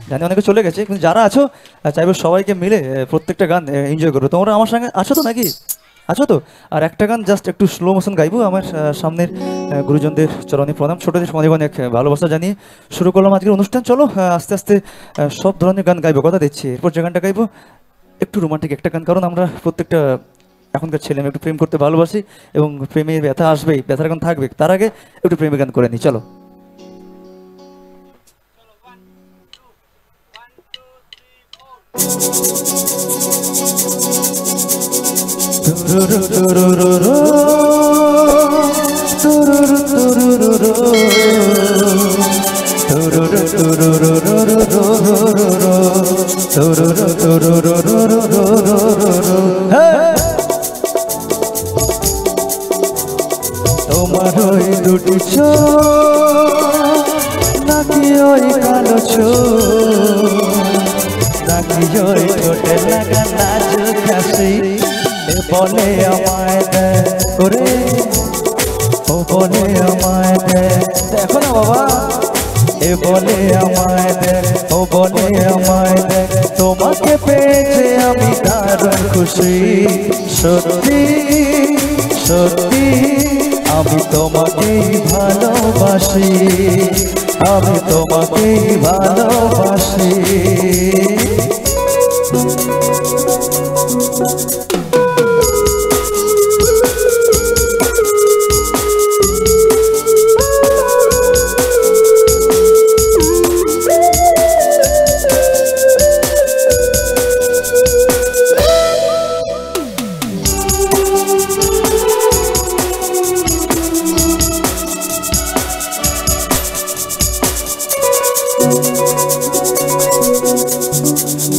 জানি অনেকে চলে গেছে, কিন্তু যারা আছো চাইবো সবাইকে মিলে প্রত্যেকটা গান এনজয় করো। তোমরা আমার সঙ্গে আছো তো নাকি? আছো তো? আর একটা গান জাস্ট একটু স্লো মোশন গাইবো আমার সামনের গুরুজনদের চরণে প্রণাম, ছোটদের অনেক অনেক ভালোবাসা জানিয়ে শুরু করলাম আজকের অনুষ্ঠান। চলো আস্তে আস্তে সব ধরনের গান গাইবো, কথা দিচ্ছি। এরপর যে গানটা গাইবো একটু রোমান্টিক একটা গান, কারণ আমরা প্রত্যেকটা এখনকার ছেলে মেয়ে একটু প্রেম করতে ভালোবাসি এবং প্রেমের ব্যথা আসবেই, ব্যথার গান থাকবে, তার আগে একটু প্রেমের গান করে নিই। চলো। তোমার ওই দুটি চোখ নাকি ওই কালো চোখ, নাকি ওই ঠোঁটে লাগা নাজুক হাসি, এ বলে আমায় দেখ করে, ও বলে আমায় দেখ, দেখো না বাবা, এ বলে আমায় দেখ, ও বলে আমায় দেখ, তোমাকে পেয়েছে আমি দারুণ খুশি, সত্যি সত্যি আমি তোমাকেই ভালোবাসি, আমি তোমাকেই ভালোবাসি।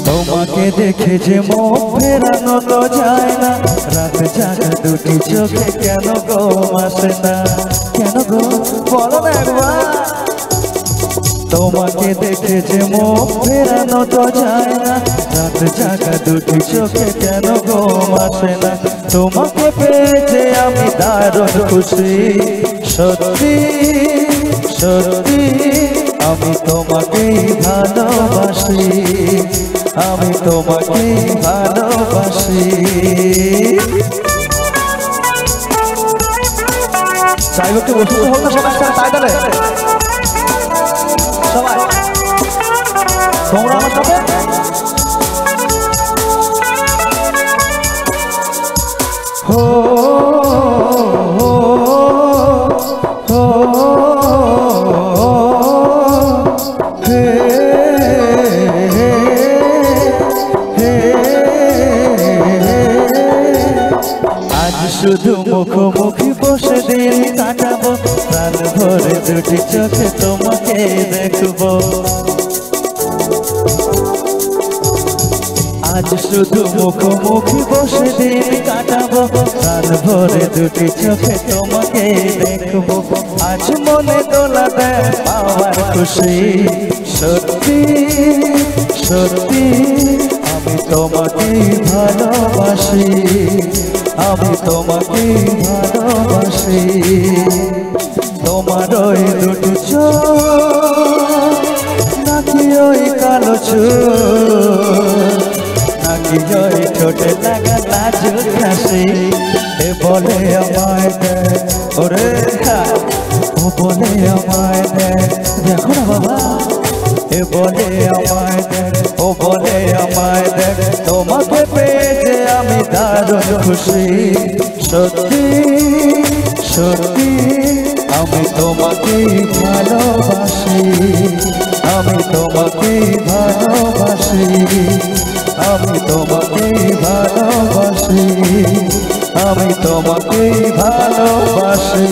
তোমাকে দেখে যে মন ফেরানো তো যায় না, রাত জাগা দুটি চোখে কেন ঘুম আসে না, কেন গো বলো না একবার। তোমাকে দেখে যে মন ফেরানো তো যায় না, রাত জাগা দুটি চোখে কেন ঘুম আসে না, তোমাকে পেয়েছে আমি দারুণ খুশি, সত্যি সত্যি আমি তোমাকেই ভালোবাসি, আমি তোমাকেই ভালোবাসি। চাইবো কি বসে হোক না সবাই তাই তাহলে সবাই তোমরা আমার সাথে হো শুধু মুখোমুখি বসে দিন কাটাবো, প্রাণ ভরে দুটি চোখে তোমাকে দেখবো, আজ শুধু মুখোমুখি বসে দিন কাটাবো, প্রাণ ভরে দুটি চোখে তোমাকে দেখবো, আজ মনে দোলা দেয় পাওয়ার খুশি, সত্যি সত্যি আমি তোমাকেই ভালোবাসি, আমি তোমাকেই ভালোবাসি। তোমার ওই দুটি চোখ নাকি ওই কালো চোখ, নাকি ওই ঠোঁটে লাগা নাজুক হাসি, এ বলে আমায় দেখ ওরে, ও বলে আমায় দেখ, দেখো না বাবা, এ বলে আমায় দেখ, ও বলে আমায় দেখ, তোমাকে পেয়েছে আমি দারুণ খুশি, সত্যি সত্যি আমি তোমাকেই ভালোবাসি, আমি তোমাকেই ভালোবাসি, আমি তোমাকেই ভালোবাসি, আমি তোমাকেই ভালোবাসি।